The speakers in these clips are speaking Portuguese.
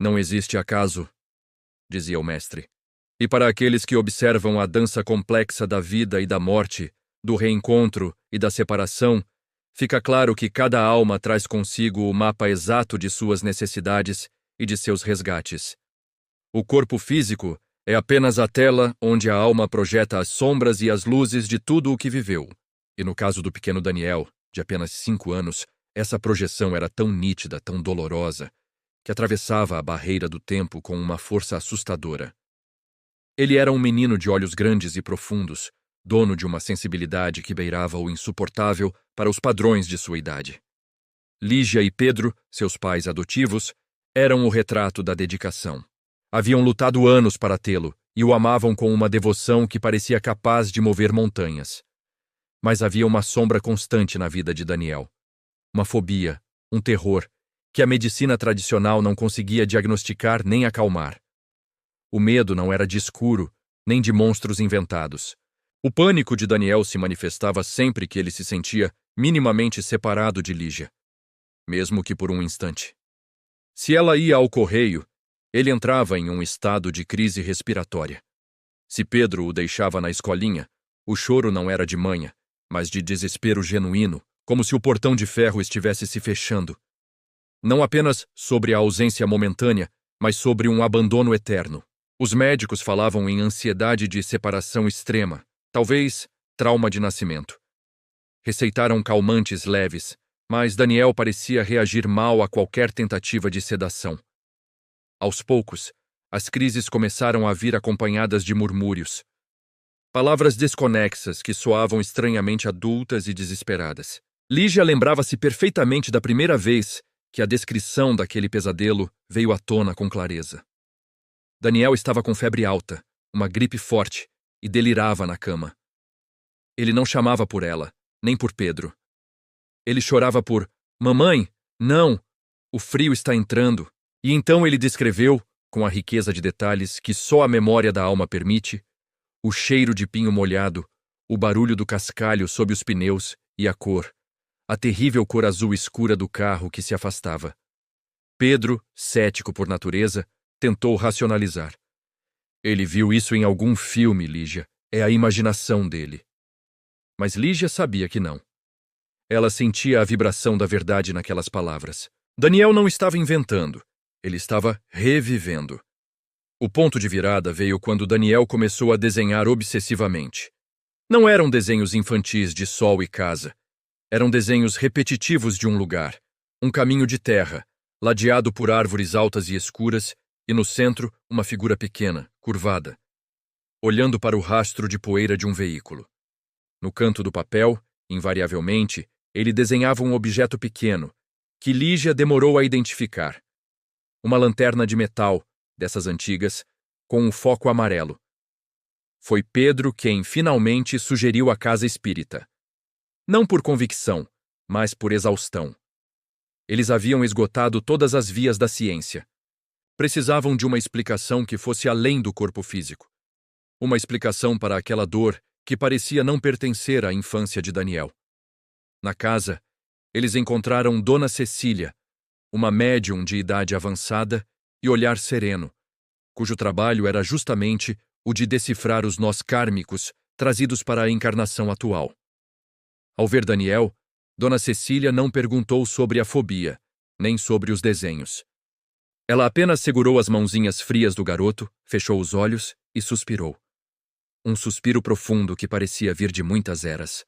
Não existe acaso, dizia o mestre. E para aqueles que observam a dança complexa da vida e da morte, do reencontro e da separação, fica claro que cada alma traz consigo o mapa exato de suas necessidades e de seus resgates. O corpo físico é apenas a tela onde a alma projeta as sombras e as luzes de tudo o que viveu. E no caso do pequeno Daniel, de apenas 5 anos, essa projeção era tão nítida, tão dolorosa, que atravessava a barreira do tempo com uma força assustadora. Ele era um menino de olhos grandes e profundos, dono de uma sensibilidade que beirava o insuportável para os padrões de sua idade. Lígia e Pedro, seus pais adotivos, eram o retrato da dedicação. Haviam lutado anos para tê-lo e o amavam com uma devoção que parecia capaz de mover montanhas. Mas havia uma sombra constante na vida de Daniel. Uma fobia, um terror, que a medicina tradicional não conseguia diagnosticar nem acalmar. O medo não era de escuro, nem de monstros inventados. O pânico de Daniel se manifestava sempre que ele se sentia minimamente separado de Lígia, mesmo que por um instante. Se ela ia ao correio, ele entrava em um estado de crise respiratória. Se Pedro o deixava na escolinha, o choro não era de manha, mas de desespero genuíno, como se o portão de ferro estivesse se fechando. Não apenas sobre a ausência momentânea, mas sobre um abandono eterno. Os médicos falavam em ansiedade de separação extrema, talvez trauma de nascimento. Receitaram calmantes leves, mas Daniel parecia reagir mal a qualquer tentativa de sedação. Aos poucos, as crises começaram a vir acompanhadas de murmúrios. Palavras desconexas que soavam estranhamente adultas e desesperadas. Lígia lembrava-se perfeitamente da primeira vez que a descrição daquele pesadelo veio à tona com clareza. Daniel estava com febre alta, uma gripe forte, e delirava na cama. Ele não chamava por ela, nem por Pedro. Ele chorava por "Mamãe, não! O frio está entrando." E então ele descreveu, com a riqueza de detalhes que só a memória da alma permite, o cheiro de pinho molhado, o barulho do cascalho sob os pneus e a terrível cor azul escura do carro que se afastava. Pedro, cético por natureza, tentou racionalizar. Ele viu isso em algum filme, Lígia. É a imaginação dele. Mas Lígia sabia que não. Ela sentia a vibração da verdade naquelas palavras. Daniel não estava inventando. Ele estava revivendo. O ponto de virada veio quando Daniel começou a desenhar obsessivamente. Não eram desenhos infantis de sol e casa. Eram desenhos repetitivos de um lugar, um caminho de terra, ladeado por árvores altas e escuras, e no centro uma figura pequena, curvada, olhando para o rastro de poeira de um veículo. No canto do papel, invariavelmente, ele desenhava um objeto pequeno, que Lígia demorou a identificar. Uma lanterna de metal, dessas antigas, com um foco amarelo. Foi Pedro quem finalmente sugeriu a casa espírita. Não por convicção, mas por exaustão. Eles haviam esgotado todas as vias da ciência. Precisavam de uma explicação que fosse além do corpo físico. Uma explicação para aquela dor que parecia não pertencer à infância de Daniel. Na casa, eles encontraram Dona Cecília, uma médium de idade avançada e olhar sereno, cujo trabalho era justamente o de decifrar os nós kármicos trazidos para a encarnação atual. Ao ver Daniel, Dona Cecília não perguntou sobre a fobia, nem sobre os desenhos. Ela apenas segurou as mãozinhas frias do garoto, fechou os olhos e suspirou. Um suspiro profundo que parecia vir de muitas eras.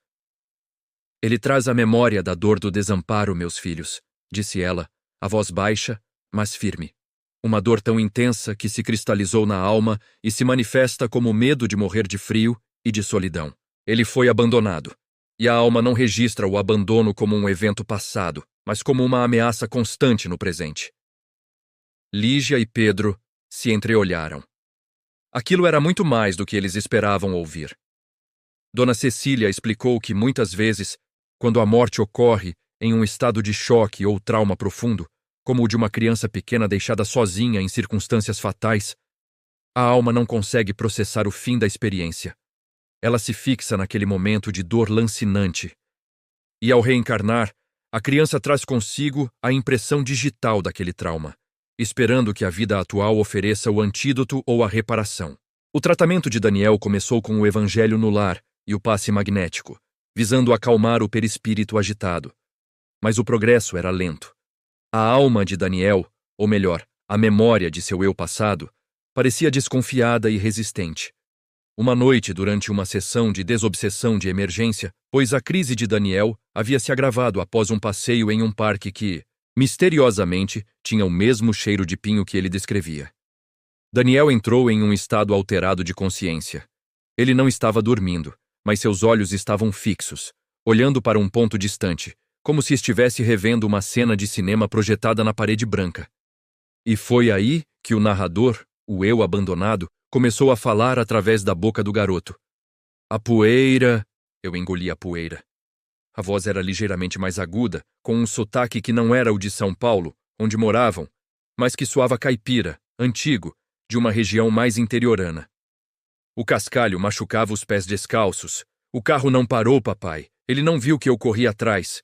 Ele traz a memória da dor do desamparo, meus filhos, disse ela, a voz baixa, mas firme. Uma dor tão intensa que se cristalizou na alma e se manifesta como medo de morrer de frio e de solidão. Ele foi abandonado, e a alma não registra o abandono como um evento passado, mas como uma ameaça constante no presente. Lígia e Pedro se entreolharam. Aquilo era muito mais do que eles esperavam ouvir. Dona Cecília explicou que muitas vezes, quando a morte ocorre em um estado de choque ou trauma profundo, como o de uma criança pequena deixada sozinha em circunstâncias fatais, a alma não consegue processar o fim da experiência. Ela se fixa naquele momento de dor lancinante. E ao reencarnar, a criança traz consigo a impressão digital daquele trauma, esperando que a vida atual ofereça o antídoto ou a reparação. O tratamento de Daniel começou com o evangelho no lar e o passe magnético, visando acalmar o perispírito agitado. Mas o progresso era lento. A alma de Daniel, ou melhor, a memória de seu eu passado, parecia desconfiada e resistente. Uma noite, durante uma sessão de desobsessão de emergência, pois a crise de Daniel havia se agravado após um passeio em um parque que, misteriosamente, tinha o mesmo cheiro de pinho que ele descrevia. Daniel entrou em um estado alterado de consciência. Ele não estava dormindo, mas seus olhos estavam fixos, olhando para um ponto distante, como se estivesse revendo uma cena de cinema projetada na parede branca. E foi aí que o narrador, o eu abandonado, começou a falar através da boca do garoto. A poeira... Eu engoli a poeira. A voz era ligeiramente mais aguda, com um sotaque que não era o de São Paulo, onde moravam, mas que soava caipira, antigo, de uma região mais interiorana. O cascalho machucava os pés descalços. O carro não parou, papai. Ele não viu que eu corri atrás.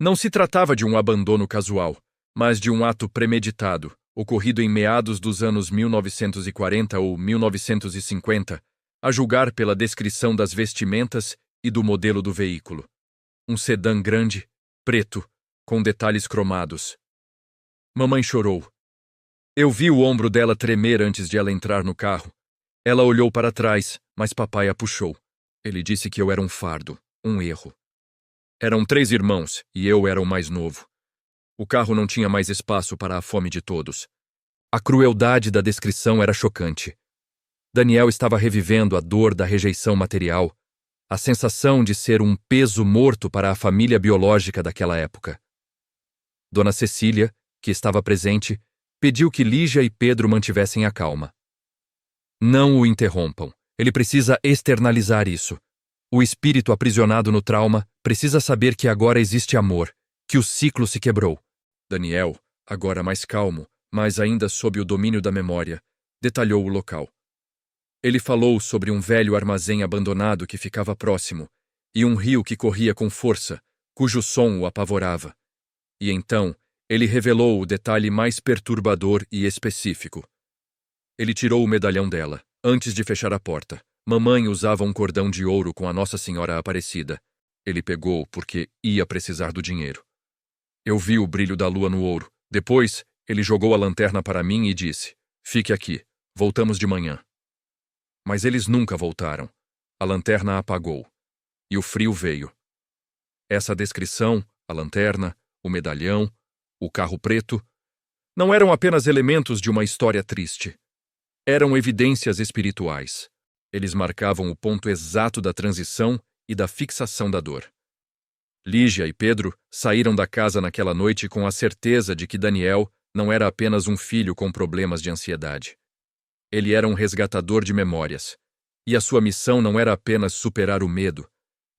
Não se tratava de um abandono casual, mas de um ato premeditado, ocorrido em meados dos anos 1940 ou 1950, a julgar pela descrição das vestimentas e do modelo do veículo. Um sedã grande, preto, com detalhes cromados. Mamãe chorou. Eu vi o ombro dela tremer antes de ela entrar no carro. Ela olhou para trás, mas papai a puxou. Ele disse que eu era um fardo, um erro. Eram 3 irmãos, e eu era o mais novo. O carro não tinha mais espaço para a fome de todos. A crueldade da descrição era chocante. Daniel estava revivendo a dor da rejeição material, a sensação de ser um peso morto para a família biológica daquela época. Dona Cecília, que estava presente, pediu que Lígia e Pedro mantivessem a calma. Não o interrompam. Ele precisa externalizar isso. O espírito aprisionado no trauma precisa saber que agora existe amor, que o ciclo se quebrou. Daniel, agora mais calmo, mas ainda sob o domínio da memória, detalhou o local. Ele falou sobre um velho armazém abandonado que ficava próximo e um rio que corria com força, cujo som o apavorava. E então, ele revelou o detalhe mais perturbador e específico. Ele tirou o medalhão dela, antes de fechar a porta. Mamãe usava um cordão de ouro com a Nossa Senhora Aparecida. Ele pegou porque ia precisar do dinheiro. Eu vi o brilho da lua no ouro. Depois, ele jogou a lanterna para mim e disse: "Fique aqui, voltamos de manhã." Mas eles nunca voltaram. A lanterna apagou. E o frio veio. Essa descrição, a lanterna, o medalhão, o carro preto, não eram apenas elementos de uma história triste. Eram evidências espirituais. Eles marcavam o ponto exato da transição e da fixação da dor. Lígia e Pedro saíram da casa naquela noite com a certeza de que Daniel não era apenas um filho com problemas de ansiedade. Ele era um resgatador de memórias. E a sua missão não era apenas superar o medo,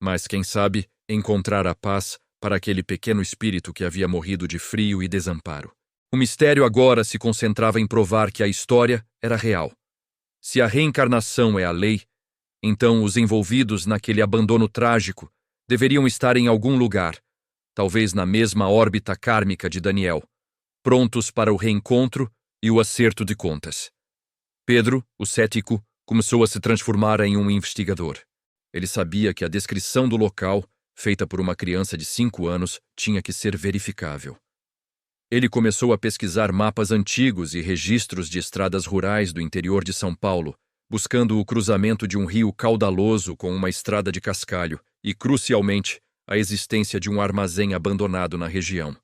mas, quem sabe, encontrar a paz para aquele pequeno espírito que havia morrido de frio e desamparo. O mistério agora se concentrava em provar que a história era real. Se a reencarnação é a lei, então os envolvidos naquele abandono trágico deveriam estar em algum lugar, talvez na mesma órbita kármica de Daniel, prontos para o reencontro e o acerto de contas. Pedro, o cético, começou a se transformar em um investigador. Ele sabia que a descrição do local, feita por uma criança de 5 anos, tinha que ser verificável. Ele começou a pesquisar mapas antigos e registros de estradas rurais do interior de São Paulo, buscando o cruzamento de um rio caudaloso com uma estrada de cascalho e, crucialmente, a existência de um armazém abandonado na região.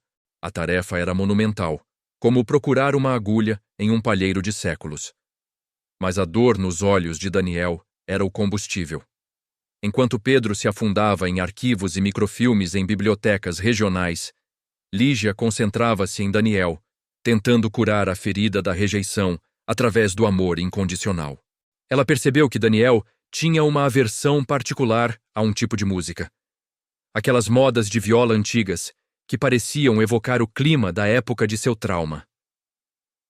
A tarefa era monumental, como procurar uma agulha em um palheiro de séculos. Mas a dor nos olhos de Daniel era o combustível. Enquanto Pedro se afundava em arquivos e microfilmes em bibliotecas regionais, Lígia concentrava-se em Daniel, tentando curar a ferida da rejeição através do amor incondicional. Ela percebeu que Daniel tinha uma aversão particular a um tipo de música. Aquelas modas de viola antigas, que pareciam evocar o clima da época de seu trauma.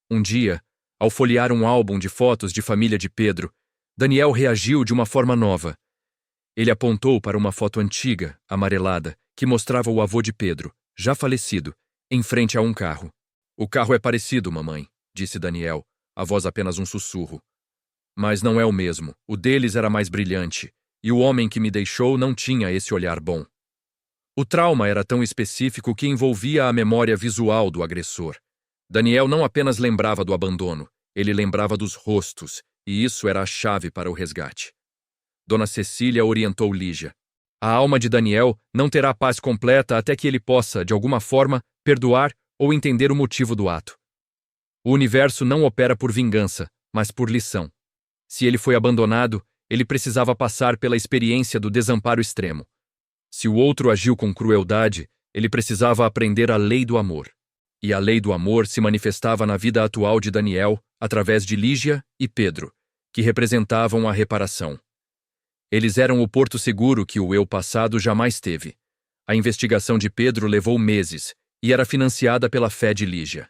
Um dia, ao folhear um álbum de fotos de família de Pedro, Daniel reagiu de uma forma nova. Ele apontou para uma foto antiga, amarelada, que mostrava o avô de Pedro, já falecido, em frente a um carro. "O carro é parecido, mamãe", disse Daniel, a voz apenas um sussurro. "Mas não é o mesmo. O deles era mais brilhante, e o homem que me deixou não tinha esse olhar bom." O trauma era tão específico que envolvia a memória visual do agressor. Daniel não apenas lembrava do abandono, ele lembrava dos rostos, e isso era a chave para o resgate. Dona Cecília orientou Lígia. "A alma de Daniel não terá paz completa até que ele possa, de alguma forma, perdoar ou entender o motivo do ato. O universo não opera por vingança, mas por lição. Se ele foi abandonado, ele precisava passar pela experiência do desamparo extremo. Se o outro agiu com crueldade, ele precisava aprender a lei do amor. E a lei do amor se manifestava na vida atual de Daniel através de Lígia e Pedro, que representavam a reparação. Eles eram o porto seguro que o eu passado jamais teve. A investigação de Pedro levou meses e era financiada pela fé de Lígia.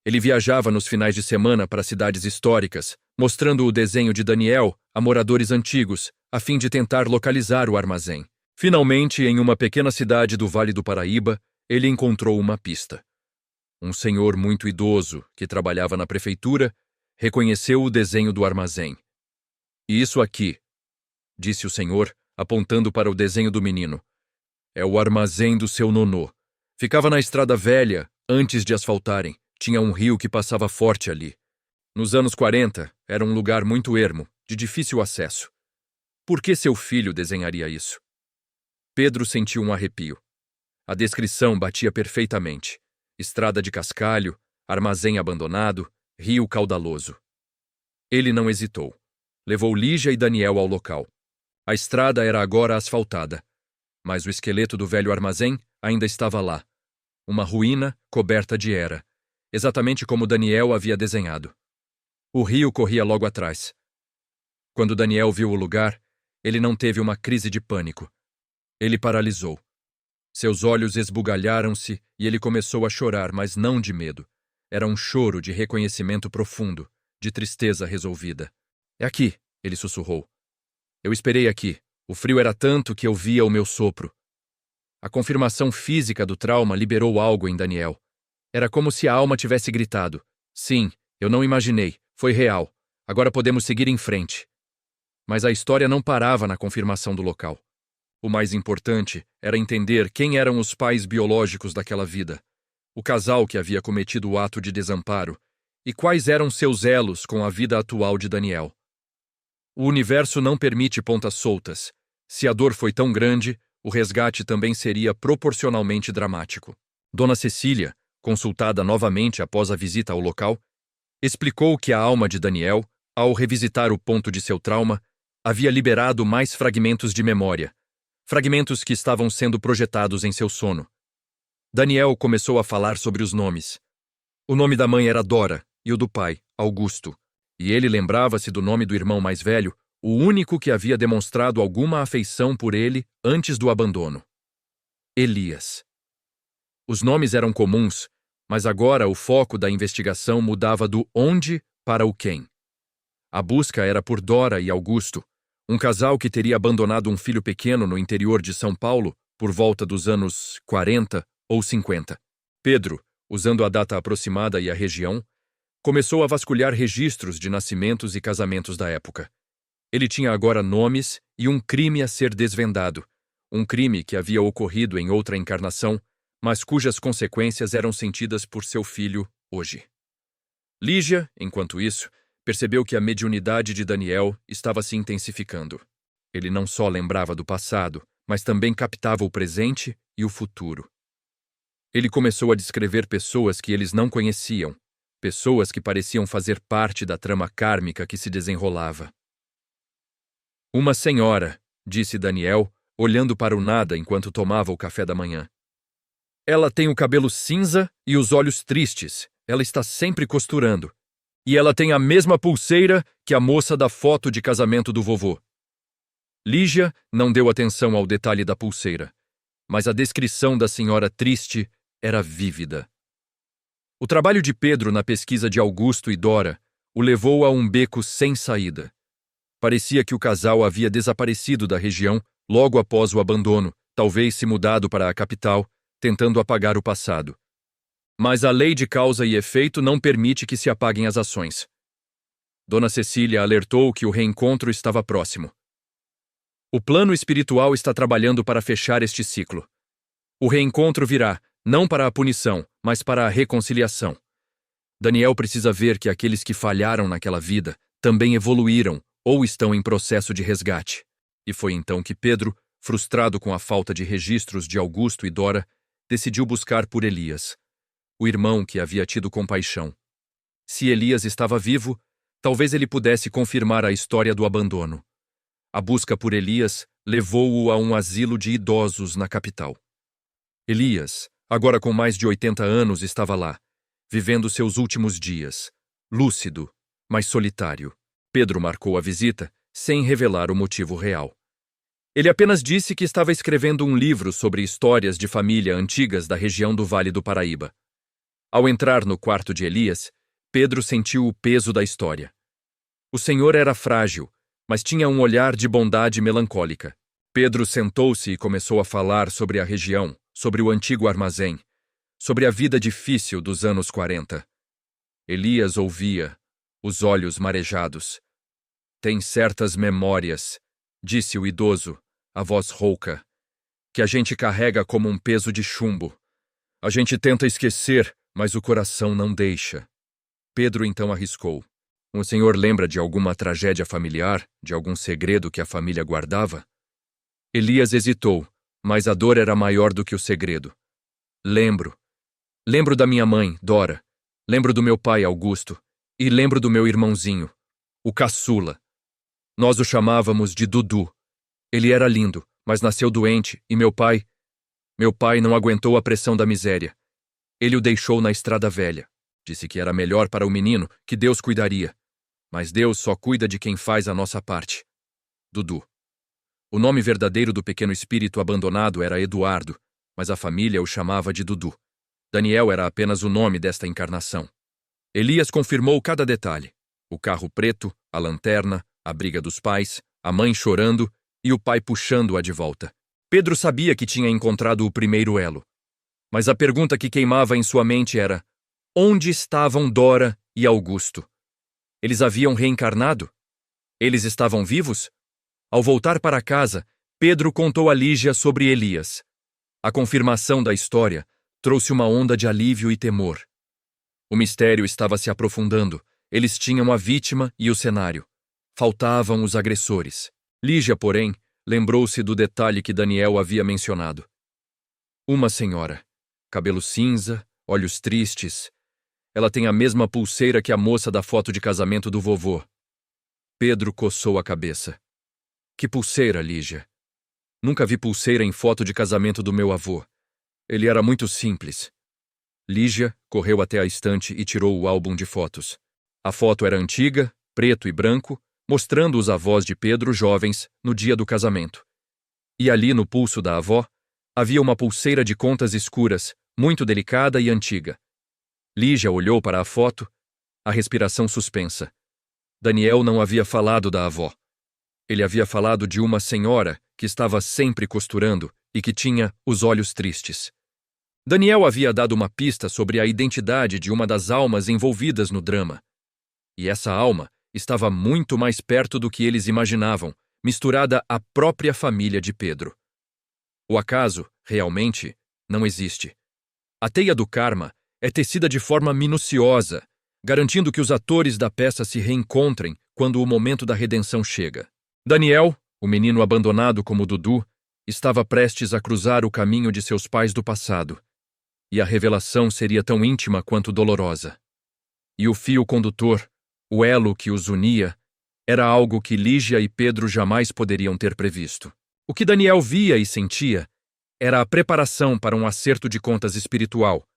Ele viajava nos finais de semana para cidades históricas, mostrando o desenho de Daniel a moradores antigos, a fim de tentar localizar o armazém. Finalmente, em uma pequena cidade do Vale do Paraíba, ele encontrou uma pista. Um senhor muito idoso, que trabalhava na prefeitura, reconheceu o desenho do armazém. "Isso aqui", disse o senhor, apontando para o desenho do menino, "é o armazém do seu nonô. Ficava na estrada velha, antes de asfaltarem. Tinha um rio que passava forte ali. Nos anos 40, era um lugar muito ermo, de difícil acesso. Por que seu filho desenharia isso?" Pedro sentiu um arrepio. A descrição batia perfeitamente. Estrada de cascalho, armazém abandonado, rio caudaloso. Ele não hesitou. Levou Lígia e Daniel ao local. A estrada era agora asfaltada, mas o esqueleto do velho armazém ainda estava lá. Uma ruína coberta de era, exatamente como Daniel havia desenhado. O rio corria logo atrás. Quando Daniel viu o lugar, ele não teve uma crise de pânico. Ele paralisou. Seus olhos esbugalharam-se e ele começou a chorar, mas não de medo. Era um choro de reconhecimento profundo, de tristeza resolvida. "É aqui", ele sussurrou. "Eu esperei aqui. O frio era tanto que eu via o meu sopro." A confirmação física do trauma liberou algo em Daniel. Era como se a alma tivesse gritado: "Sim, eu não imaginei. Foi real. Agora podemos seguir em frente." Mas a história não parava na confirmação do local. O mais importante era entender quem eram os pais biológicos daquela vida, o casal que havia cometido o ato de desamparo, e quais eram seus elos com a vida atual de Daniel. O universo não permite pontas soltas. Se a dor foi tão grande, o resgate também seria proporcionalmente dramático. Dona Cecília, consultada novamente após a visita ao local, explicou que a alma de Daniel, ao revisitar o ponto de seu trauma, havia liberado mais fragmentos de memória, fragmentos que estavam sendo projetados em seu sono. Daniel começou a falar sobre os nomes. O nome da mãe era Dora e o do pai, Augusto, e ele lembrava-se do nome do irmão mais velho, o único que havia demonstrado alguma afeição por ele antes do abandono: Elias. Os nomes eram comuns, mas agora o foco da investigação mudava do onde para o quem. A busca era por Dora e Augusto, um casal que teria abandonado um filho pequeno no interior de São Paulo por volta dos anos 40 ou 50. Pedro, usando a data aproximada e a região, começou a vasculhar registros de nascimentos e casamentos da época. Ele tinha agora nomes e um crime a ser desvendado, um crime que havia ocorrido em outra encarnação, mas cujas consequências eram sentidas por seu filho hoje. Lígia, enquanto isso, percebeu que a mediunidade de Daniel estava se intensificando. Ele não só lembrava do passado, mas também captava o presente e o futuro. Ele começou a descrever pessoas que eles não conheciam, pessoas que pareciam fazer parte da trama kármica que se desenrolava. "Uma senhora", disse Daniel, olhando para o nada enquanto tomava o café da manhã. "Ela tem o cabelo cinza e os olhos tristes. Ela está sempre costurando. E ela tem a mesma pulseira que a moça da foto de casamento do vovô." Lígia não deu atenção ao detalhe da pulseira, mas a descrição da senhora triste era vívida. O trabalho de Pedro na pesquisa de Augusto e Dora o levou a um beco sem saída. Parecia que o casal havia desaparecido da região logo após o abandono, talvez se mudado para a capital, tentando apagar o passado. Mas a lei de causa e efeito não permite que se apaguem as ações. Dona Cecília alertou que o reencontro estava próximo. O plano espiritual está trabalhando para fechar este ciclo. O reencontro virá, não para a punição, mas para a reconciliação. Daniel precisa ver que aqueles que falharam naquela vida também evoluíram ou estão em processo de resgate. E foi então que Pedro, frustrado com a falta de registros de Augusto e Dora, decidiu buscar por Elias, o irmão que havia tido compaixão. Se Elias estava vivo, talvez ele pudesse confirmar a história do abandono. A busca por Elias levou-o a um asilo de idosos na capital. Elias, agora com mais de 80 anos, estava lá, vivendo seus últimos dias, lúcido, mas solitário. Pedro marcou a visita, sem revelar o motivo real. Ele apenas disse que estava escrevendo um livro sobre histórias de família antigas da região do Vale do Paraíba. Ao entrar no quarto de Elias, Pedro sentiu o peso da história. O senhor era frágil, mas tinha um olhar de bondade melancólica. Pedro sentou-se e começou a falar sobre a região, sobre o antigo armazém, sobre a vida difícil dos anos 40. Elias ouvia, os olhos marejados. Tem certas memórias, disse o idoso, a voz rouca, que a gente carrega como um peso de chumbo. A gente tenta esquecer, mas o coração não deixa. Pedro então arriscou. O senhor lembra de alguma tragédia familiar, de algum segredo que a família guardava? Elias hesitou, mas a dor era maior do que o segredo. Lembro. Lembro da minha mãe, Dora. Lembro do meu pai, Augusto. E lembro do meu irmãozinho, o caçula. Nós o chamávamos de Dudu. Ele era lindo, mas nasceu doente, e meu pai não aguentou a pressão da miséria. Ele o deixou na estrada velha. Disse que era melhor para o menino, que Deus cuidaria. Mas Deus só cuida de quem faz a nossa parte. Dudu. O nome verdadeiro do pequeno espírito abandonado era Eduardo, mas a família o chamava de Dudu. Daniel era apenas o nome desta encarnação. Elias confirmou cada detalhe. O carro preto, a lanterna, a briga dos pais, a mãe chorando e o pai puxando-a de volta. Pedro sabia que tinha encontrado o primeiro elo. Mas a pergunta que queimava em sua mente era: onde estavam Dora e Augusto? Eles haviam reencarnado? Eles estavam vivos? Ao voltar para casa, Pedro contou a Lígia sobre Elias. A confirmação da história trouxe uma onda de alívio e temor. O mistério estava se aprofundando. Eles tinham a vítima e o cenário. Faltavam os agressores. Lígia, porém, lembrou-se do detalhe que Daniel havia mencionado. Uma senhora. Cabelo cinza, olhos tristes. Ela tem a mesma pulseira que a moça da foto de casamento do vovô. Pedro coçou a cabeça. Que pulseira, Lígia? Nunca vi pulseira em foto de casamento do meu avô. Ele era muito simples. Lígia correu até a estante e tirou o álbum de fotos. A foto era antiga, preto e branco, mostrando os avós de Pedro jovens no dia do casamento. E ali no pulso da avó, havia uma pulseira de contas escuras, muito delicada e antiga. Lígia olhou para a foto, a respiração suspensa. Daniel não havia falado da avó. Ele havia falado de uma senhora que estava sempre costurando e que tinha os olhos tristes. Daniel havia dado uma pista sobre a identidade de uma das almas envolvidas no drama. E essa alma estava muito mais perto do que eles imaginavam, misturada à própria família de Pedro. O acaso, realmente, não existe. A teia do karma é tecida de forma minuciosa, garantindo que os atores da peça se reencontrem quando o momento da redenção chega. Daniel, o menino abandonado como Dudu, estava prestes a cruzar o caminho de seus pais do passado, e a revelação seria tão íntima quanto dolorosa. E o fio condutor, o elo que os unia, era algo que Lígia e Pedro jamais poderiam ter previsto. O que Daniel via e sentia era a preparação para um acerto de contas espiritual,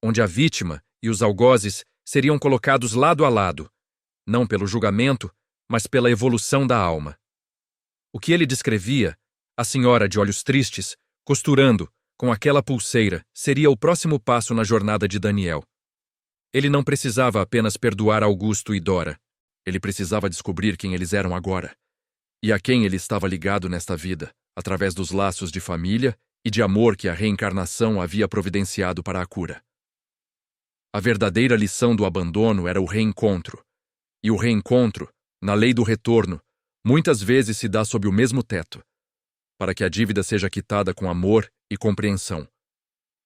onde a vítima e os algozes seriam colocados lado a lado, não pelo julgamento, mas pela evolução da alma. O que ele descrevia, a senhora de olhos tristes, costurando, com aquela pulseira, seria o próximo passo na jornada de Daniel. Ele não precisava apenas perdoar Augusto e Dora. Ele precisava descobrir quem eles eram agora. E a quem ele estava ligado nesta vida, através dos laços de família e de amor que a reencarnação havia providenciado para a cura. A verdadeira lição do abandono era o reencontro. E o reencontro, na lei do retorno, muitas vezes se dá sob o mesmo teto, para que a dívida seja quitada com amor e compreensão.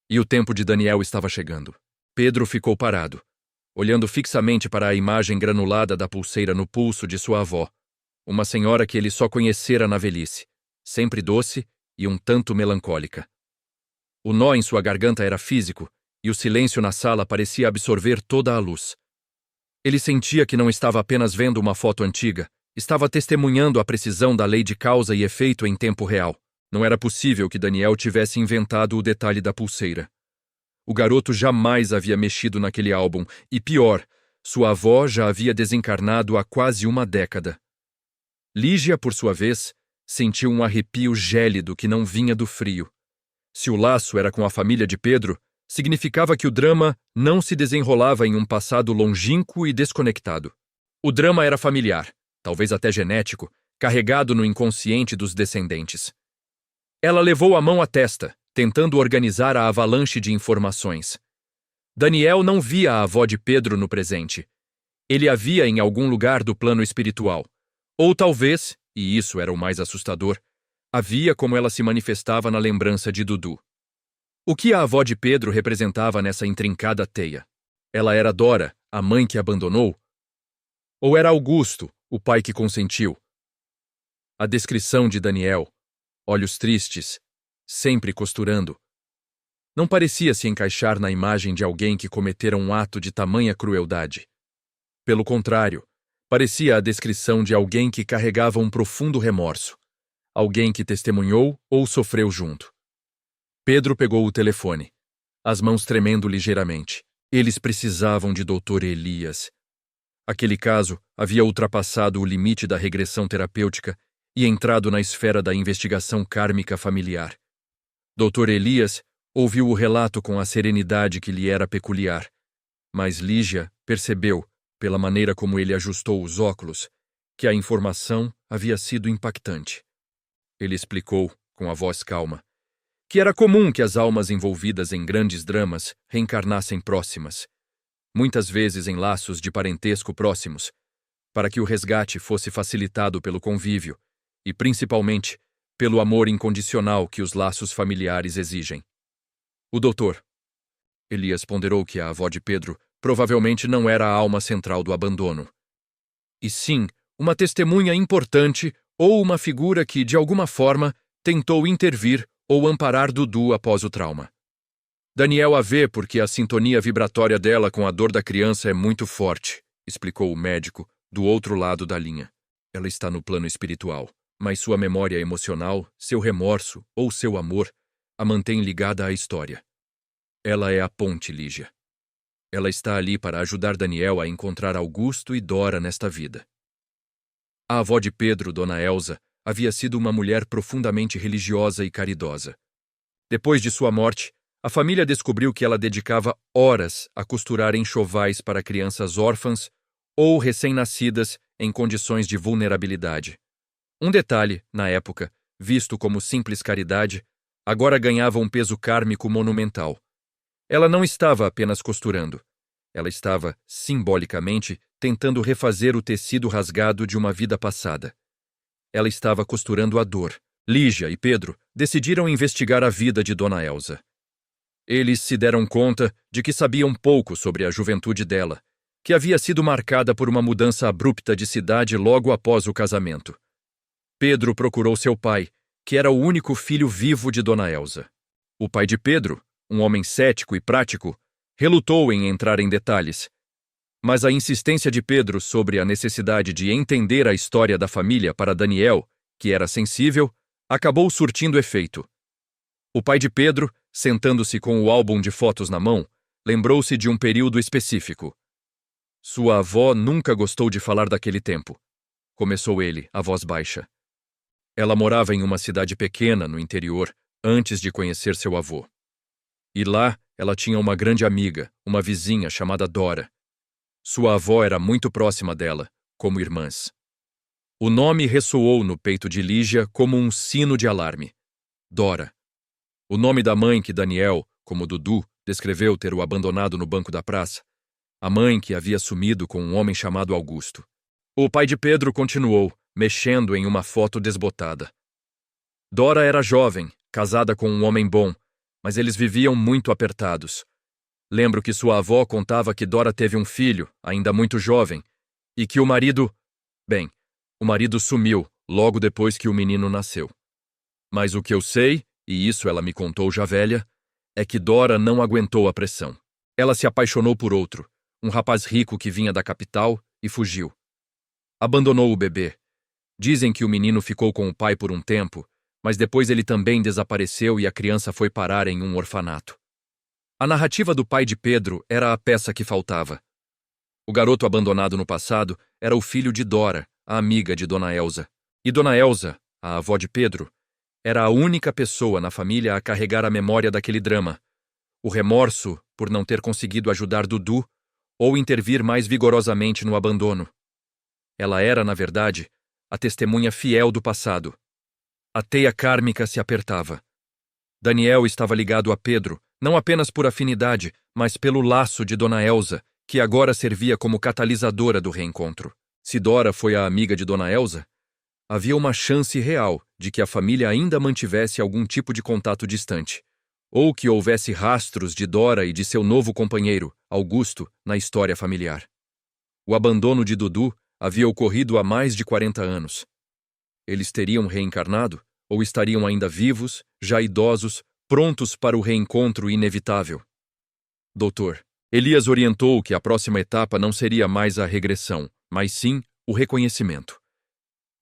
E o tempo de Daniel estava chegando. Pedro ficou parado, olhando fixamente para a imagem granulada da pulseira no pulso de sua avó, uma senhora que ele só conhecera na velhice, sempre doce e um tanto melancólica. O nó em sua garganta era físico, e o silêncio na sala parecia absorver toda a luz. Ele sentia que não estava apenas vendo uma foto antiga, estava testemunhando a precisão da lei de causa e efeito em tempo real. Não era possível que Daniel tivesse inventado o detalhe da pulseira. O garoto jamais havia mexido naquele álbum, e pior, sua avó já havia desencarnado há quase uma década. Lígia, por sua vez, sentiu um arrepio gélido que não vinha do frio. Se o laço era com a família de Pedro, significava que o drama não se desenrolava em um passado longínquo e desconectado. O drama era familiar, talvez até genético, carregado no inconsciente dos descendentes. Ela levou a mão à testa, tentando organizar a avalanche de informações. Daniel não via a avó de Pedro no presente. Ele a via em algum lugar do plano espiritual. Ou talvez, e isso era o mais assustador, a via como ela se manifestava na lembrança de Dudu. O que a avó de Pedro representava nessa intrincada teia? Ela era Dora, a mãe que abandonou? Ou era Augusto, o pai que consentiu? A descrição de Daniel, olhos tristes, sempre costurando, não parecia se encaixar na imagem de alguém que cometera um ato de tamanha crueldade. Pelo contrário, parecia a descrição de alguém que carregava um profundo remorso, alguém que testemunhou ou sofreu junto. Pedro pegou o telefone, as mãos tremendo ligeiramente. Eles precisavam de Dr. Elias. Aquele caso havia ultrapassado o limite da regressão terapêutica e entrado na esfera da investigação kármica familiar. Dr. Elias ouviu o relato com a serenidade que lhe era peculiar, mas Lígia percebeu, pela maneira como ele ajustou os óculos, que a informação havia sido impactante. Ele explicou, com a voz calma, que era comum que as almas envolvidas em grandes dramas reencarnassem próximas, muitas vezes em laços de parentesco próximos, para que o resgate fosse facilitado pelo convívio e, principalmente, pelo amor incondicional que os laços familiares exigem. O doutor Elias ponderou que a avó de Pedro provavelmente não era a alma central do abandono, e sim uma testemunha importante ou uma figura que, de alguma forma, tentou intervir ou amparar Dudu após o trauma. Daniel a vê porque a sintonia vibratória dela com a dor da criança é muito forte, explicou o médico, do outro lado da linha. Ela está no plano espiritual, mas sua memória emocional, seu remorso ou seu amor a mantém ligada à história. Ela é a ponte, Lígia. Ela está ali para ajudar Daniel a encontrar Augusto e Dora nesta vida. A avó de Pedro, Dona Elsa, havia sido uma mulher profundamente religiosa e caridosa. Depois de sua morte, a família descobriu que ela dedicava horas a costurar enxovais para crianças órfãs ou recém-nascidas em condições de vulnerabilidade. Um detalhe, na época, visto como simples caridade, agora ganhava um peso kármico monumental. Ela não estava apenas costurando. Ela estava, simbolicamente, tentando refazer o tecido rasgado de uma vida passada. Ela estava costurando a dor. Lígia e Pedro decidiram investigar a vida de Dona Elsa. Eles se deram conta de que sabiam pouco sobre a juventude dela, que havia sido marcada por uma mudança abrupta de cidade logo após o casamento. Pedro procurou seu pai, que era o único filho vivo de Dona Elsa. O pai de Pedro, um homem cético e prático, relutou em entrar em detalhes. Mas a insistência de Pedro sobre a necessidade de entender a história da família para Daniel, que era sensível, acabou surtindo efeito. O pai de Pedro, sentando-se com o álbum de fotos na mão, lembrou-se de um período específico. Sua avó nunca gostou de falar daquele tempo, começou ele, a voz baixa. Ela morava em uma cidade pequena, no interior, antes de conhecer seu avô. E lá ela tinha uma grande amiga, uma vizinha chamada Dora. Sua avó era muito próxima dela, como irmãs. O nome ressoou no peito de Lígia como um sino de alarme. Dora. O nome da mãe que Daniel, como Dudu, descreveu ter o abandonado no banco da praça. A mãe que havia sumido com um homem chamado Augusto. O pai de Pedro continuou, mexendo em uma foto desbotada. Dora era jovem, casada com um homem bom, mas eles viviam muito apertados. Lembro que sua avó contava que Dora teve um filho, ainda muito jovem, e que o marido sumiu logo depois que o menino nasceu. Mas o que eu sei, e isso ela me contou já velha, é que Dora não aguentou a pressão. Ela se apaixonou por outro, um rapaz rico que vinha da capital, e fugiu. Abandonou o bebê. Dizem que o menino ficou com o pai por um tempo, mas depois ele também desapareceu e a criança foi parar em um orfanato. A narrativa do pai de Pedro era a peça que faltava. O garoto abandonado no passado era o filho de Dora, a amiga de Dona Elsa. E Dona Elsa, a avó de Pedro, era a única pessoa na família a carregar a memória daquele drama, o remorso por não ter conseguido ajudar Dudu ou intervir mais vigorosamente no abandono. Ela era, na verdade, a testemunha fiel do passado. A teia kármica se apertava. Daniel estava ligado a Pedro, não apenas por afinidade, mas pelo laço de Dona Elsa, que agora servia como catalisadora do reencontro. Se Dora foi a amiga de Dona Elsa, havia uma chance real de que a família ainda mantivesse algum tipo de contato distante, ou que houvesse rastros de Dora e de seu novo companheiro, Augusto, na história familiar. O abandono de Dudu havia ocorrido há mais de 40 anos. Eles teriam reencarnado, ou estariam ainda vivos, já idosos, prontos para o reencontro inevitável? Doutor, Elias orientou que a próxima etapa não seria mais a regressão, mas sim o reconhecimento.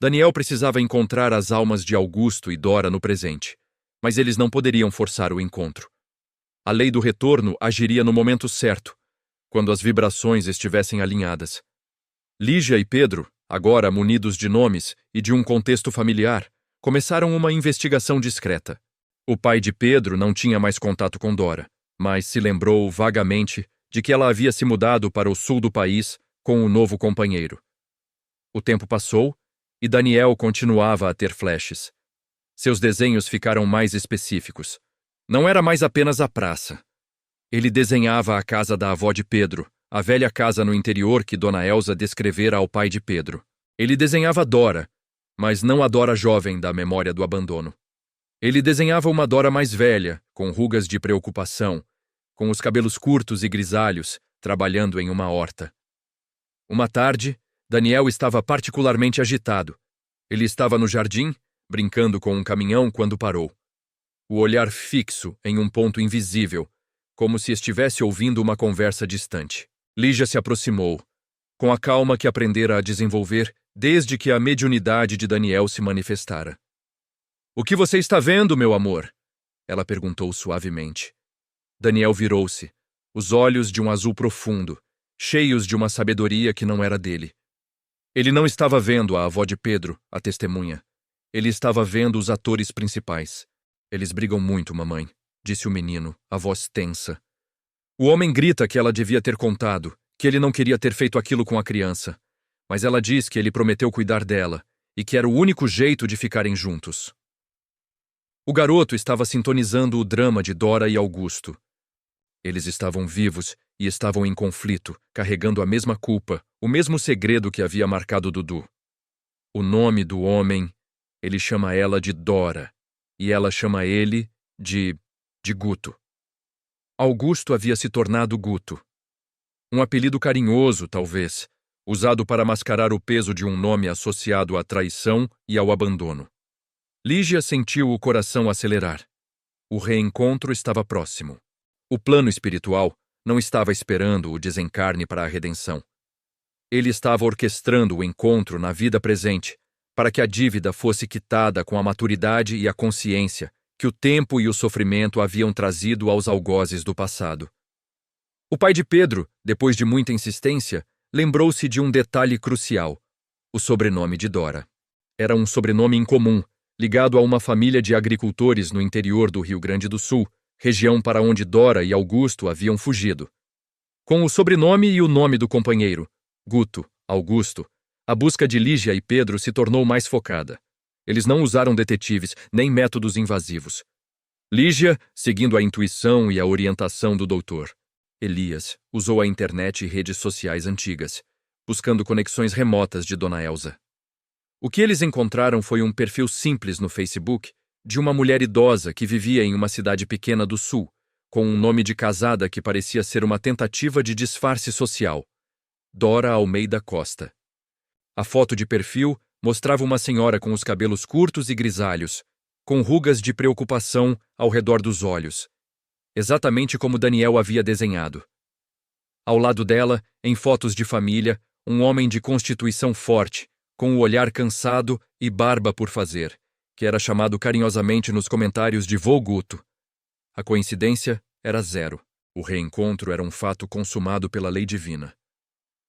Daniel precisava encontrar as almas de Augusto e Dora no presente, mas eles não poderiam forçar o encontro. A lei do retorno agiria no momento certo, quando as vibrações estivessem alinhadas. Lígia e Pedro, agora munidos de nomes e de um contexto familiar, começaram uma investigação discreta. O pai de Pedro não tinha mais contato com Dora, mas se lembrou vagamente de que ela havia se mudado para o sul do país com um novo companheiro. O tempo passou e Daniel continuava a ter flashes. Seus desenhos ficaram mais específicos. Não era mais apenas a praça. Ele desenhava a casa da avó de Pedro, a velha casa no interior que Dona Elsa descrevera ao pai de Pedro. Ele desenhava Dora, mas não a Dora jovem da memória do abandono. Ele desenhava uma Dora mais velha, com rugas de preocupação, com os cabelos curtos e grisalhos, trabalhando em uma horta. Uma tarde, Daniel estava particularmente agitado. Ele estava no jardim, brincando com um caminhão quando parou. O olhar fixo em um ponto invisível, como se estivesse ouvindo uma conversa distante. Lígia se aproximou, com a calma que aprendera a desenvolver desde que a mediunidade de Daniel se manifestara. "O que você está vendo, meu amor?" ela perguntou suavemente. Daniel virou-se, os olhos de um azul profundo, cheios de uma sabedoria que não era dele. Ele não estava vendo a avó de Pedro, a testemunha. Ele estava vendo os atores principais. "Eles brigam muito, mamãe", disse o menino, a voz tensa. O homem grita que ela devia ter contado, que ele não queria ter feito aquilo com a criança. Mas ela diz que ele prometeu cuidar dela e que era o único jeito de ficarem juntos. O garoto estava sintonizando o drama de Dora e Augusto. Eles estavam vivos e estavam em conflito, carregando a mesma culpa, o mesmo segredo que havia marcado Dudu. O nome do homem, ele chama ela de Dora, e ela chama ele de Guto. Augusto havia se tornado Guto. Um apelido carinhoso, talvez, usado para mascarar o peso de um nome associado à traição e ao abandono. Lígia sentiu o coração acelerar. O reencontro estava próximo. O plano espiritual não estava esperando o desencarne para a redenção. Ele estava orquestrando o encontro na vida presente, para que a dívida fosse quitada com a maturidade e a consciência que o tempo e o sofrimento haviam trazido aos algozes do passado. O pai de Pedro, depois de muita insistência, lembrou-se de um detalhe crucial: o sobrenome de Dora. Era um sobrenome incomum, ligado a uma família de agricultores no interior do Rio Grande do Sul, região para onde Dora e Augusto haviam fugido. Com o sobrenome e o nome do companheiro, Guto, Augusto, a busca de Lígia e Pedro se tornou mais focada. Eles não usaram detetives nem métodos invasivos. Lígia, seguindo a intuição e a orientação do doutor. Elias usou a internet e redes sociais antigas, buscando conexões remotas de Dona Elsa. O que eles encontraram foi um perfil simples no Facebook de uma mulher idosa que vivia em uma cidade pequena do sul, com um nome de casada que parecia ser uma tentativa de disfarce social: Dora Almeida Costa. A foto de perfil mostrava uma senhora com os cabelos curtos e grisalhos, com rugas de preocupação ao redor dos olhos, exatamente como Daniel havia desenhado. Ao lado dela, em fotos de família, um homem de constituição forte, com o olhar cansado e barba por fazer, que era chamado carinhosamente nos comentários de Vô Guto. A coincidência era zero. O reencontro era um fato consumado pela lei divina.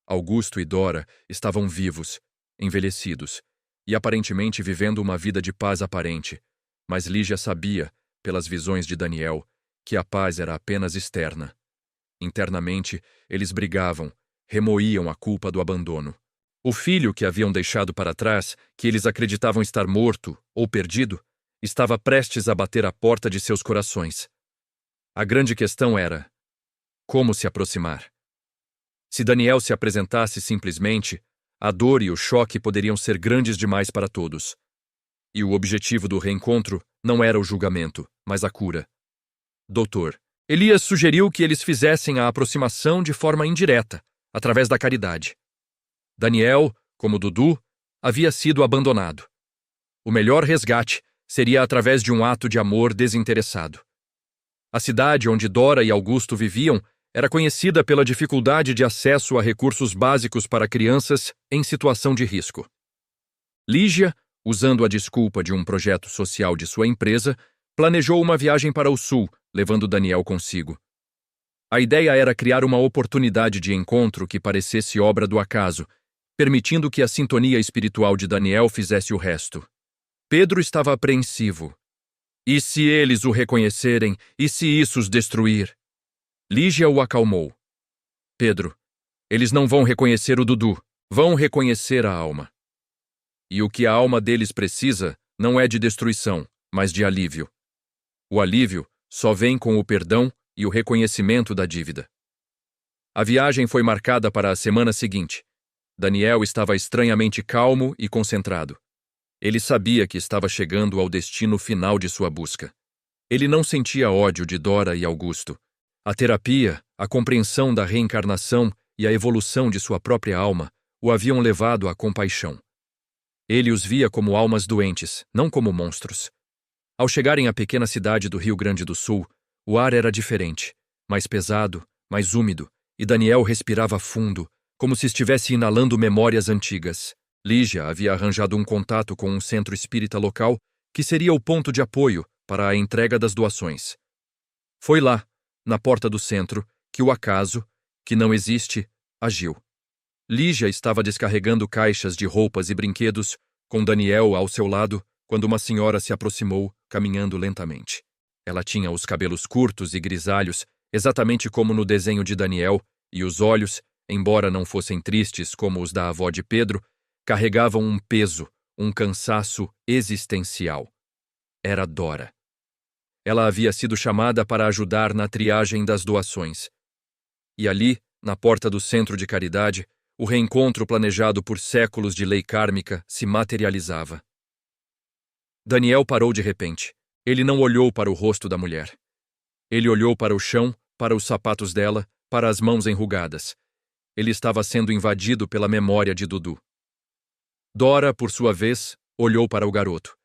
Augusto e Dora estavam vivos, envelhecidos, e aparentemente vivendo uma vida de paz aparente, mas Lígia sabia, pelas visões de Daniel, que a paz era apenas externa. Internamente, eles brigavam, remoíam a culpa do abandono. O filho que haviam deixado para trás, que eles acreditavam estar morto ou perdido, estava prestes a bater a porta de seus corações. A grande questão era: como se aproximar? Se Daniel se apresentasse simplesmente, a dor e o choque poderiam ser grandes demais para todos. E o objetivo do reencontro não era o julgamento, mas a cura. Doutor, Elias sugeriu que eles fizessem a aproximação de forma indireta, através da caridade. Daniel, como Dudu, havia sido abandonado. O melhor resgate seria através de um ato de amor desinteressado. A cidade onde Dora e Augusto viviam era conhecida pela dificuldade de acesso a recursos básicos para crianças em situação de risco. Lígia, usando a desculpa de um projeto social de sua empresa, planejou uma viagem para o sul, levando Daniel consigo. A ideia era criar uma oportunidade de encontro que parecesse obra do acaso, permitindo que a sintonia espiritual de Daniel fizesse o resto. Pedro estava apreensivo. E se eles o reconhecerem? E se isso os destruir? Lígia o acalmou. Pedro, eles não vão reconhecer o Dudu, vão reconhecer a alma. E o que a alma deles precisa não é de destruição, mas de alívio. O alívio só vem com o perdão e o reconhecimento da dívida. A viagem foi marcada para a semana seguinte. Daniel estava estranhamente calmo e concentrado. Ele sabia que estava chegando ao destino final de sua busca. Ele não sentia ódio de Dora e Augusto. A terapia, a compreensão da reencarnação e a evolução de sua própria alma o haviam levado à compaixão. Ele os via como almas doentes, não como monstros. Ao chegarem à pequena cidade do Rio Grande do Sul, o ar era diferente, mais pesado, mais úmido, e Daniel respirava fundo, como se estivesse inalando memórias antigas. Lígia havia arranjado um contato com um centro espírita local que seria o ponto de apoio para a entrega das doações. Foi lá, na porta do centro, que o acaso, que não existe, agiu. Lígia estava descarregando caixas de roupas e brinquedos, com Daniel ao seu lado, quando uma senhora se aproximou, caminhando lentamente. Ela tinha os cabelos curtos e grisalhos, exatamente como no desenho de Daniel, e os olhos, embora não fossem tristes como os da avó de Pedro, carregavam um peso, um cansaço existencial. Era Dora. Ela havia sido chamada para ajudar na triagem das doações. E ali, na porta do centro de caridade, o reencontro planejado por séculos de lei kármica se materializava. Daniel parou de repente. Ele não olhou para o rosto da mulher. Ele olhou para o chão, para os sapatos dela, para as mãos enrugadas. Ele estava sendo invadido pela memória de Dudu. Dora, por sua vez, olhou para o garoto.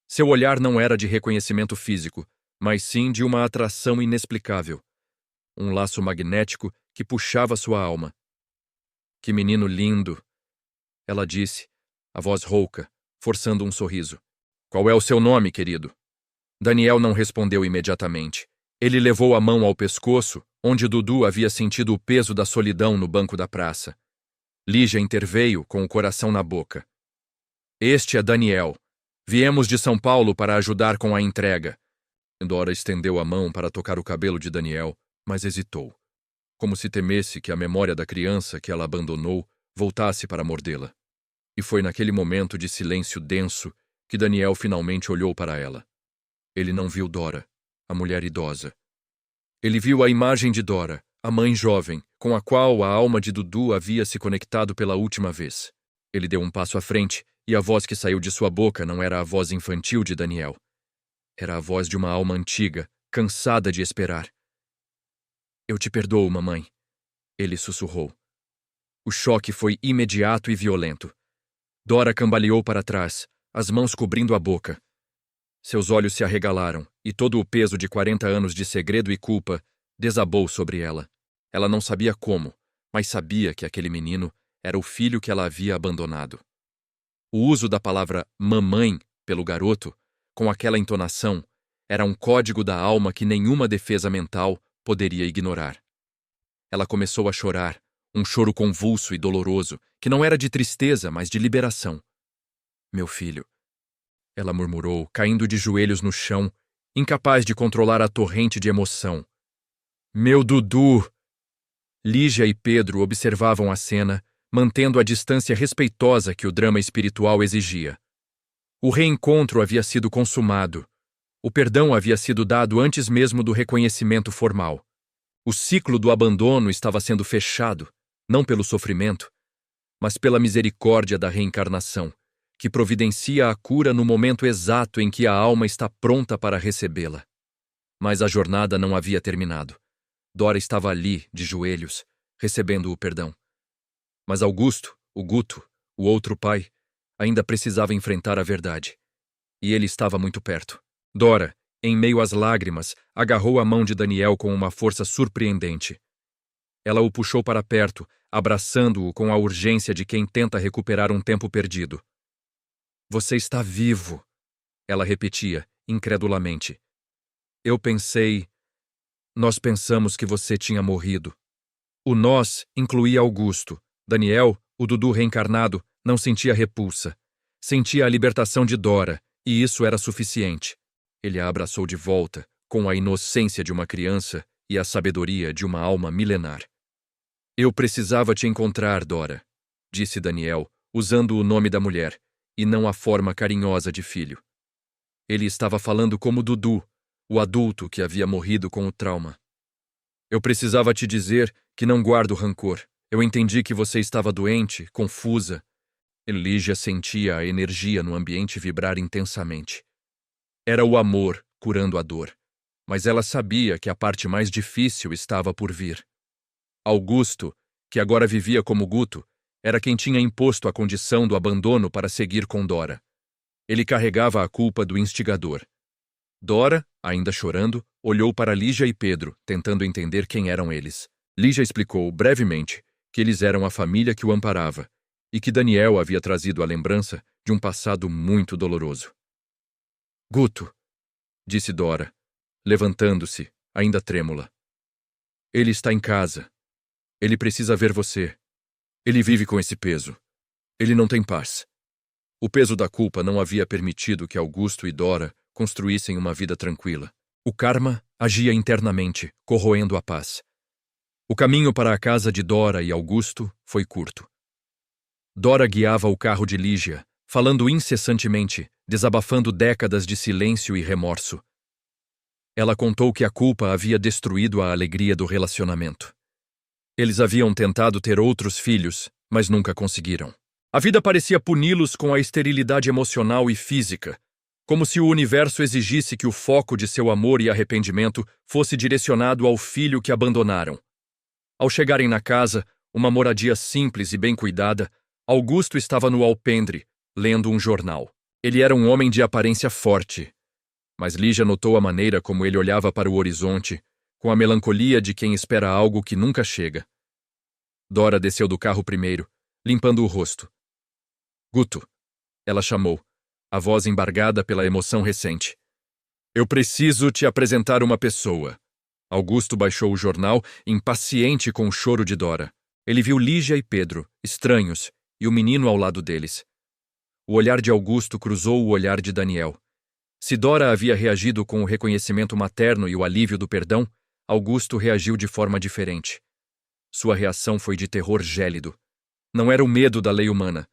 Seu olhar não era de reconhecimento físico, mas sim de uma atração inexplicável. Um laço magnético que puxava sua alma. Que menino lindo! Ela disse, a voz rouca, forçando um sorriso. Qual é o seu nome, querido? Daniel não respondeu imediatamente. Ele levou a mão ao pescoço, onde Dudu havia sentido o peso da solidão no banco da praça. Lígia interveio com o coração na boca. Este é Daniel. Viemos de São Paulo para ajudar com a entrega. Dora estendeu a mão para tocar o cabelo de Daniel, mas hesitou, como se temesse que a memória da criança que ela abandonou voltasse para mordê-la. E foi naquele momento de silêncio denso que Daniel finalmente olhou para ela. Ele não viu Dora, a mulher idosa. Ele viu a imagem de Dora, a mãe jovem, com a qual a alma de Dudu havia se conectado pela última vez. Ele deu um passo à frente, e a voz que saiu de sua boca não era a voz infantil de Daniel. Era a voz de uma alma antiga, cansada de esperar. Eu te perdoo, mamãe, ele sussurrou. O choque foi imediato e violento. Dora cambaleou para trás, as mãos cobrindo a boca. Seus olhos se arregalaram, e todo o peso de 40 anos de segredo e culpa desabou sobre ela. Ela não sabia como, mas sabia que aquele menino era o filho que ela havia abandonado. O uso da palavra mamãe pelo garoto, com aquela entonação, era um código da alma que nenhuma defesa mental poderia ignorar. Ela começou a chorar, um choro convulso e doloroso, que não era de tristeza, mas de liberação. Meu filho, ela murmurou, caindo de joelhos no chão, incapaz de controlar a torrente de emoção. Meu Dudu! Lígia e Pedro observavam a cena, mantendo a distância respeitosa que o drama espiritual exigia. O reencontro havia sido consumado. O perdão havia sido dado antes mesmo do reconhecimento formal. O ciclo do abandono estava sendo fechado, não pelo sofrimento, mas pela misericórdia da reencarnação, que providencia a cura no momento exato em que a alma está pronta para recebê-la. Mas a jornada não havia terminado. Dora estava ali, de joelhos, recebendo o perdão. Mas Augusto, o Guto, o outro pai, ainda precisava enfrentar a verdade. E ele estava muito perto. Dora, em meio às lágrimas, agarrou a mão de Daniel com uma força surpreendente. Ela o puxou para perto, abraçando-o com a urgência de quem tenta recuperar um tempo perdido. Você está vivo, ela repetia, incredulamente. Nós pensamos que você tinha morrido. O nós incluía Augusto. Daniel, o Dudu reencarnado, não sentia repulsa. Sentia a libertação de Dora, e isso era suficiente. Ele a abraçou de volta, com a inocência de uma criança e a sabedoria de uma alma milenar. Eu precisava te encontrar, Dora, disse Daniel, usando o nome da mulher, e não a forma carinhosa de filho. Ele estava falando como Dudu, o adulto que havia morrido com o trauma. Eu precisava te dizer que não guardo rancor. Eu entendi que você estava doente, confusa. Lígia sentia a energia no ambiente vibrar intensamente. Era o amor curando a dor, mas ela sabia que a parte mais difícil estava por vir. Augusto, que agora vivia como Guto, era quem tinha imposto a condição do abandono para seguir com Dora. Ele carregava a culpa do instigador. Dora, ainda chorando, olhou para Lígia e Pedro, tentando entender quem eram eles. Lígia explicou, brevemente, que eles eram a família que o amparava e que Daniel havia trazido a lembrança de um passado muito doloroso. Guto, disse Dora, levantando-se, ainda trêmula. Ele está em casa. Ele precisa ver você. Ele vive com esse peso. Ele não tem paz. O peso da culpa não havia permitido que Augusto e Dora construíssem uma vida tranquila. O karma agia internamente, corroendo a paz. O caminho para a casa de Dora e Augusto foi curto. Dora guiava o carro de Lígia, falando incessantemente, desabafando décadas de silêncio e remorso. Ela contou que a culpa havia destruído a alegria do relacionamento. Eles haviam tentado ter outros filhos, mas nunca conseguiram. A vida parecia puni-los com a esterilidade emocional e física, como se o universo exigisse que o foco de seu amor e arrependimento fosse direcionado ao filho que abandonaram. Ao chegarem na casa, uma moradia simples e bem cuidada, Augusto estava no alpendre, lendo um jornal. Ele era um homem de aparência forte, mas Lígia notou a maneira como ele olhava para o horizonte, com a melancolia de quem espera algo que nunca chega. Dora desceu do carro primeiro, limpando o rosto. Guto, ela chamou, a voz embargada pela emoção recente. Eu preciso te apresentar uma pessoa. Augusto baixou o jornal, impaciente com o choro de Dora. Ele viu Lígia e Pedro, estranhos, e o menino ao lado deles. O olhar de Augusto cruzou o olhar de Daniel. Se Dora havia reagido com o reconhecimento materno e o alívio do perdão, Augusto reagiu de forma diferente. Sua reação foi de terror gélido. Não era o medo da lei humana,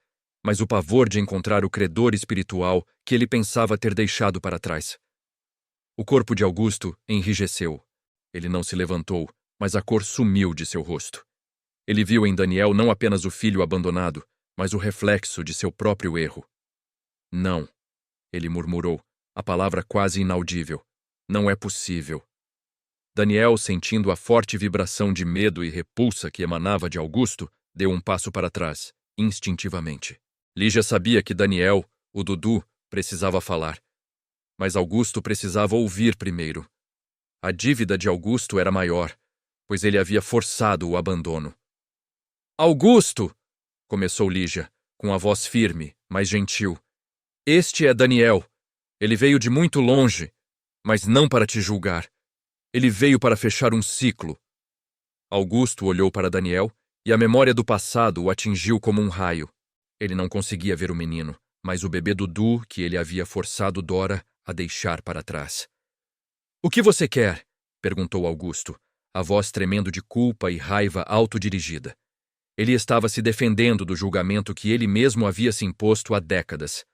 mas o pavor de encontrar o credor espiritual que ele pensava ter deixado para trás. O corpo de Augusto enrijeceu. Ele não se levantou, mas a cor sumiu de seu rosto. Ele viu em Daniel não apenas o filho abandonado, mas o reflexo de seu próprio erro. Não, ele murmurou, a palavra quase inaudível. Não é possível. Daniel, sentindo a forte vibração de medo e repulsa que emanava de Augusto, deu um passo para trás, instintivamente. Lígia sabia que Daniel, o Dudu, precisava falar. Mas Augusto precisava ouvir primeiro. A dívida de Augusto era maior, pois ele havia forçado o abandono. Augusto! Começou Lígia, com a voz firme, mas gentil. Este é Daniel. Ele veio de muito longe, mas não para te julgar. Ele veio para fechar um ciclo. Augusto olhou para Daniel e a memória do passado o atingiu como um raio. Ele não conseguia ver o menino, mas o bebê Dudu que ele havia forçado Dora a deixar para trás. O que você quer? Perguntou Augusto, a voz tremendo de culpa e raiva autodirigida. Ele estava se defendendo do julgamento que ele mesmo havia se imposto há décadas.